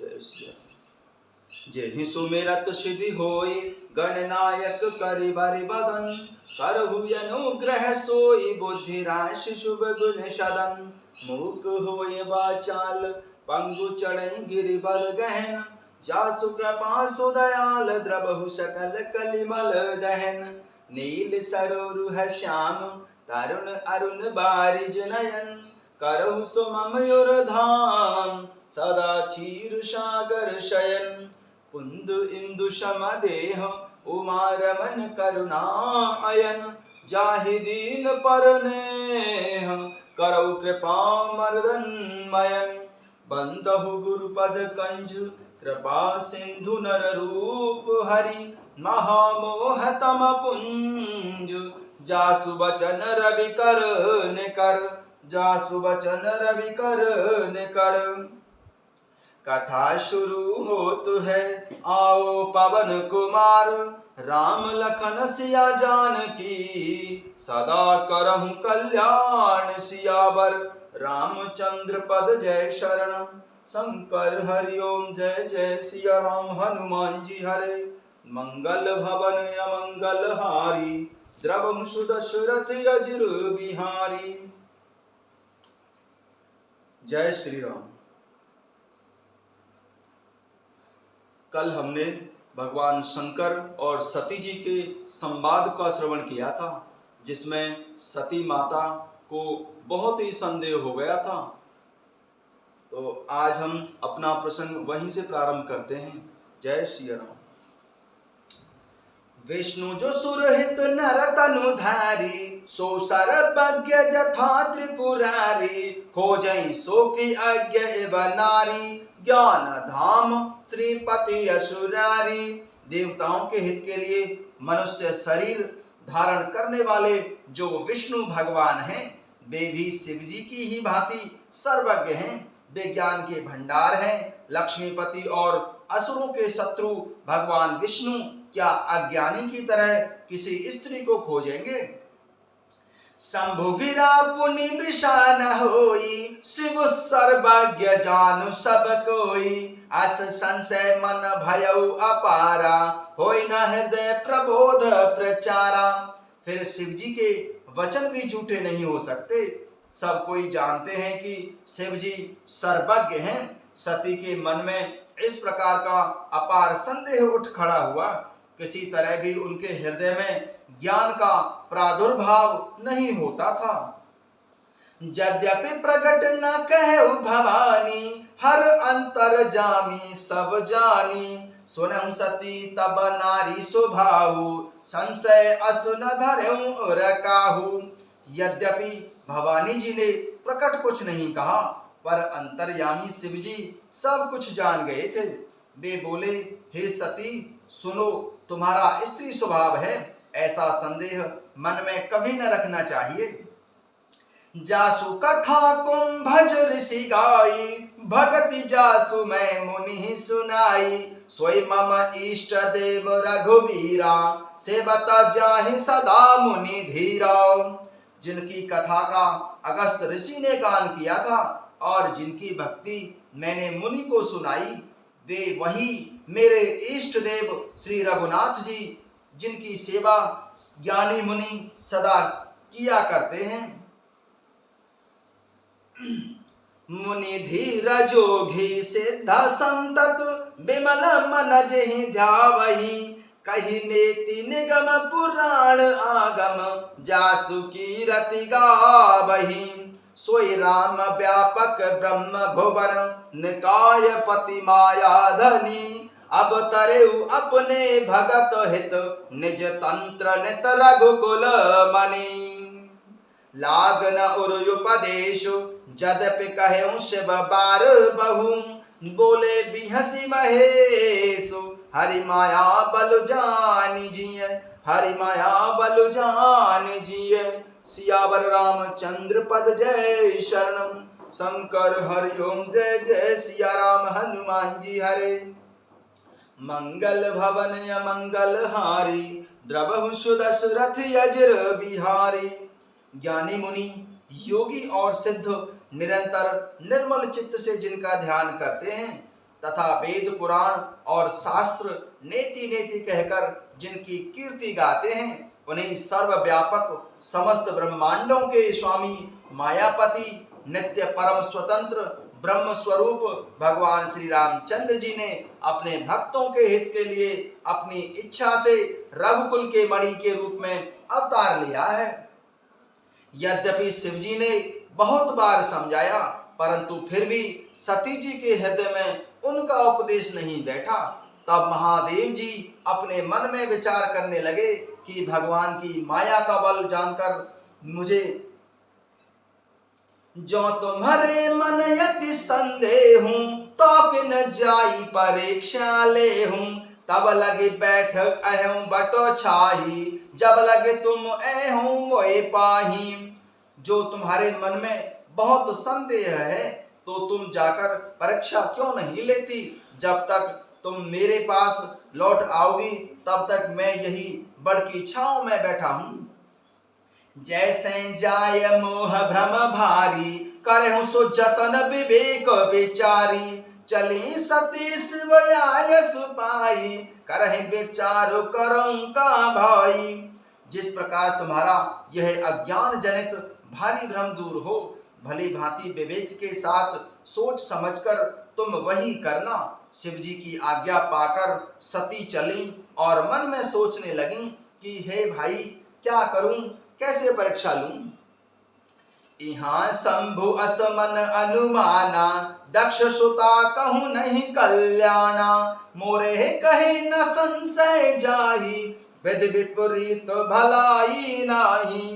जय श्री राम। जेहि सुमिरत सिद्धि होय गणनायक करि बरि बदन करहु अनुग्रह सोई बुद्धि राशि शुभ गुण सदन मूक होय वाचाल पंगु चढ़ई गिरि बल गहन जासु कृपा सुदयाल द्रबहु सकल कलिमल दहन नील सरोरुह श्याम तरुण अरुण बारिज नयन करहु सुमम युर धाम सदा क्षीर सागर शयन कुंद इंदु सम देह उमा रमन करुणा अयन जाहि दीन परनेह करौ कृपा मर्दन मयन बंदहु गुरुपद कंज कृपा सिंधु नर रूप हरि महामोह तम पुंज जासु बचन रवि कर निकर जासु बचन रवि कर निकर कथा शुरू होत है आओ पवन कुमार राम लखन सिया जानकी सदा करहु कल्याण सियावर रामचंद्र पद जय शरणम शंकर हरि ओम जय जय सिया राम हनुमान जी हरे मंगल भवन अमंगल हारी द्रवहु सुदशरथ अजिर बिहारी। जय श्री राम। कल हमने भगवान शंकर और सती जी के संवाद का श्रवण किया था, जिसमें सती माता को बहुत ही संदेह हो गया था। तो आज हम अपना प्रसंग वहीं से प्रारंभ करते हैं। जय श्री राम। विष्णु जो सुरहित नर तनुधारी सो सर्वज्ञ जथा त्रिपुरारी खोजई सो की अज्ञ एव नारी ज्ञान धाम श्रीपति असुरारी। देवताओं के हित के लिए मनुष्य शरीर धारण करने वाले जो विष्णु भगवान हैं, वे भी शिव जी की ही भांति सर्वज्ञ हैं, वे ज्ञान के भंडार हैं। लक्ष्मीपति और असुरों के शत्रु भगवान विष्णु क्या अज्ञानी की तरह किसी स्त्री को खोजेंगे? शंभु गिरा पुनि वृषा न होई शिव सर्वज्ञ जानु सब कोई अस संशय मन भयउ अपारा होई न हृदय प्रबोध प्रचारा। फिर शिव जी के वचन भी झूठे नहीं हो सकते। सब कोई जानते हैं कि शिव जी सर्वज्ञ हैं। सती के मन में इस प्रकार का अपार संदेह उठ खड़ा हुआ। किसी तरह भी उनके हृदय में ज्ञान का प्रादुर्भाव नहीं होता था। यद्यपि प्रकट न कहु भवानी हर अंतर जामी सब जानी सुनहु सती तब नारी स्वभाव संशय असु न धरहु रकाहु। यद्यपि भवानी जी ने प्रकट कुछ नहीं कहा, पर अंतर्यामी शिव जी सब कुछ जान गए थे। वे बोले, हे सती सुनो, तुम्हारा स्त्री स्वभाव है, ऐसा संदेह मन में कभी न रखना चाहिए। जासु कथा कुंभज ऋषि गाई भगति जासु मैं मुनि सुनाई सोई मम इष्ट देव रघुवीरा सेवता जाहि सदा मुनि धीरा। जिनकी कथा का अगस्त ऋषि ने गान किया था और जिनकी भक्ति मैंने मुनि को सुनाई, वे वही मेरे इष्ट देव श्री रघुनाथ जी, जिनकी सेवा ज्ञानी मुनि सदा किया करते हैं। मुनि धीर जोगी सिद्ध संतत विमल मन जेहि ध्यावहि कहि नेति निगम पुराण आगम जासु कीरति गावहि। सोई राम व्यापक ब्रह्म भुवन निकाय पति माया धनी अब तरेउ अपने भगत हित निज तंत्र नित रघुकुल मणि। लागन उरुपदेश जदपि कहूँ शिव बार बहु बोले बिहसी महेशु हरि माया बल जानी जिय हरि माया बल जानी जिय। सियावर रामचंद्र पद जय शरणम शंकर हरि ओम जय जय सिया राम हनुमान जी हरे। मंगल भवन अमंगल हारी द्रवहु सुदशरथ अजिर बिहारी। ज्ञानी मुनि योगी और सिद्ध निरंतर निर्मल चित्त से जिनका ध्यान करते हैं, तथा वेद पुराण और शास्त्र नेति नेति कहकर जिनकी कीर्ति गाते हैं, उन्हीं सर्वव्यापक समस्त ब्रह्मांडों के स्वामी मायापति नित्य परम स्वतंत्र ब्रह्म स्वरूप भगवान श्री रामचंद्र जी ने अपने भक्तों के हित के लिए अपनी इच्छा से रघुकुल के मणि के रूप में अवतार लिया है। यद्यपि शिव जी ने बहुत बार समझाया, परंतु फिर भी सती जी के हृदय में उनका उपदेश नहीं बैठा। तब महादेव जी अपने मन में विचार करने लगे कि भगवान की माया का बल जानकर मुझे जो तुम्हारे मन यति संदेह हूँ, तो कि न जाई परीक्षा ले हूँ। तब लगे बैठक अहूँ बटो छाही, जब लगे तुम अहूँ मोए पाही। जो तुम्हारे मन में बहुत संदेह है, तो तुम जाकर परीक्षा क्यों नहीं लेती? जब तक तुम मेरे पास लौट आओगी, तब तक मैं यही बड़ की छाँव में बैठा हूँ। जैसे जाय मोह भ्रम भारी, करहु सो जतन विवेक विचारी। चली सती शिव आय सुपाई, करहि विचार करऊं का भाई। जिस प्रकार तुम्हारा यह अज्ञान जनित भारी भ्रम दूर हो, भली भांति विवेक के साथ सोच समझकर तुम वही करना। शिव जी की आज्ञा पाकर सती चली और मन में सोचने लगी कि हे भाई, क्या करूं, कैसे परीक्षा लूं? यहाँ शंभु असमन अनुमाना, दक्ष सुता कहूं नहीं कल्याणा। मोरे कहे न संशय जाही, विधि विपरीत भलाई नाही।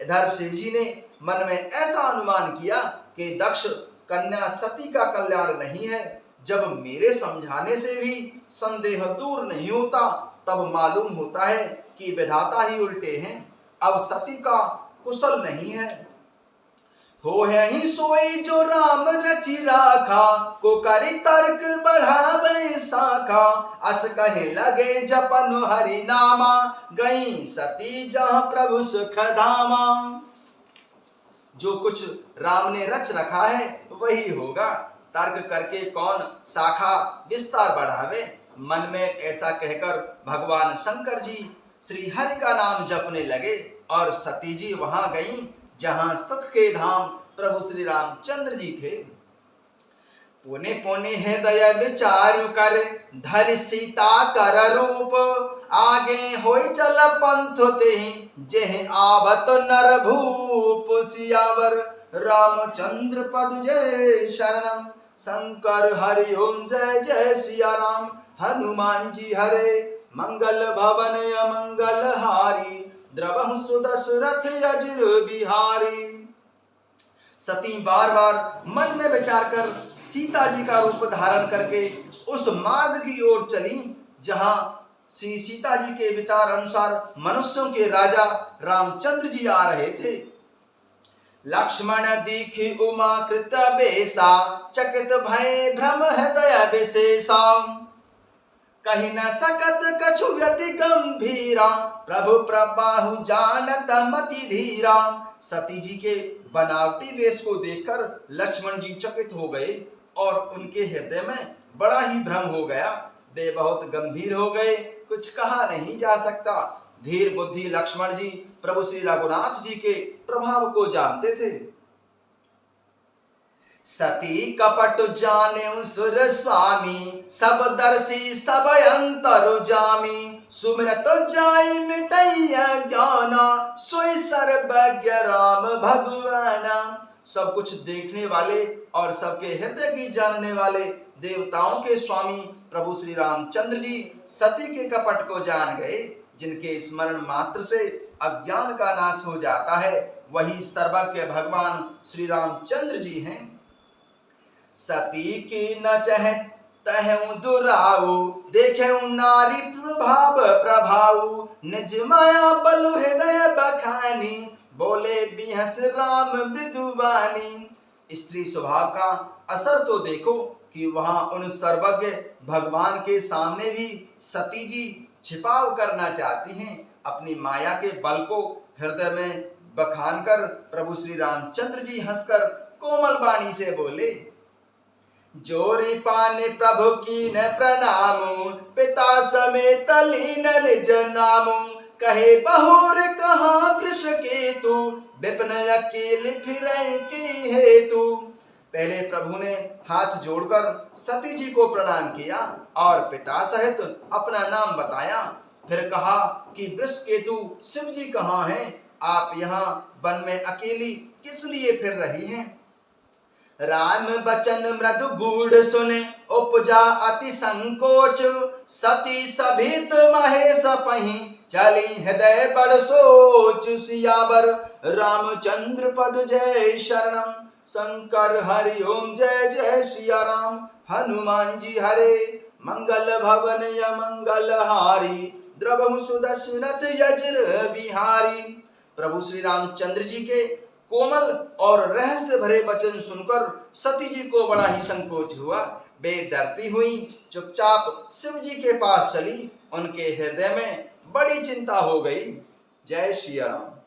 इधर शिव जी ने मन में ऐसा अनुमान किया कि दक्ष कन्या सती का कल्याण नहीं है। जब मेरे समझाने से भी संदेह दूर नहीं होता, तब मालूम होता है कि विधाता ही उल्टे हैं। अब सती का कुशल नहीं है। हो है ही सोई जो राम रचि राखा, को करी तर्क बढ़ावे शाखा। अस कहे लगे जपन हरि नामा, गई सती जहाँ प्रभु सुख धामा। जो कुछ राम ने रच रखा है वही होगा, तर्क करके कौन शाखा विस्तार बढ़ावे। मन में ऐसा कहकर भगवान शंकर जी श्री हरि का नाम जपने लगे और सती जी वहां गईं जहां सुख के धाम प्रभु श्री रामचंद्र जी थे। पुने पुने हृदय विचारु कर, धरि सीता कर रूप। आगे होई चल पंथ ते, जेह आवत नर भूप। सियावर रामचंद्र पद जय शरणम, शंकर हरि ओम जय जय सिया राम। हनुमान जी हरे मंगल भवन अमंगल हारी, द्रवहु सुदशरथ अजर बिहारी। सती बार बार मन में विचार कर सीता जी का रूप धारण करके उस मार्ग की ओर चली जहां श्री सीता जी के विचार अनुसार मनुष्यों के राजा रामचंद्र जी आ रहे थे। लक्ष्मण दीखी उमा कृत बेसा, चकित भय भ्रम हृदय विशेषा। कही न सकत कछु व्यति गंभीरा, प्रभु प्रबाहु जानत मति धीरा। सती जी के बनावटी वेश को देखकर लक्ष्मण जी चकित हो गए और उनके हृदय में बड़ा ही भ्रम हो गया। वे बहुत गंभीर हो गए, कुछ कहा नहीं जा सकता। धीर बुद्धि लक्ष्मण जी प्रभु श्री रघुनाथ जी के प्रभाव को जानते थे। सती कपट जाने सुर स्वामी, सब दर्शी सब अंतर जामी। सुमिरत जाय मिटैया ज्ञाना, सोई सर्वज्ञ राम भगवाना। सब कुछ देखने वाले और सबके हृदय की जानने वाले देवताओं के स्वामी प्रभु श्री रामचंद्र जी सती के कपट को जान गए। जिनके स्मरण मात्र से अज्ञान का नाश हो जाता है, वही सर्वज्ञ भगवान श्री रामचंद्र जी हैं। सती की न चह तहु दुराऊ, देखेऊ नारी प्रभाव प्रभाऊ। निज माया बलु हृदय बखानी, बोले बिहस राम मृदुवानी। स्त्री स्वभाव का असर तो देखो कि वहां उन सर्वज्ञ भगवान के सामने भी सती जी छिपाव करना चाहती हैं। अपनी माया के बल को हृदय में बखान कर प्रभु श्री रामचंद्र जी हंसकर कोमल वाणी से बोले, जोरी पाने प्रभु की न प्रणाम, पिता समेत लीन निज नाम। कहे बहुर कहा वृष केतु, विपिन अकेले फिरै की हेतु। पहले प्रभु ने हाथ जोड़कर सती जी को प्रणाम किया और पिता सहित अपना नाम बताया। फिर कहा कि वृषकेतु शिव जी कहाँ हैं? आप यहाँ वन में अकेली किस लिए फिर रही हैं? राम बचन मृदु गूढ़ सुने, उपजा अति संकोच। सती सभित महेश पही, चली हृदय बड़ सोच। सियावर रामचंद्र पद जय शरणम, शंकर हरि ओम जय जय सिया राम। हनुमान जी हरे, मंगल भवन मंगल हारी। द्रवहु सुदशरथ यज्र बिहारी। प्रभु श्री रामचंद्र जी के कोमल और रहस्य भरे वचन सुनकर सती जी को बड़ा ही संकोच हुआ। वे डरती हुई चुपचाप शिव जी के पास चली। उनके हृदय में बड़ी चिंता हो गई। जय श्री राम।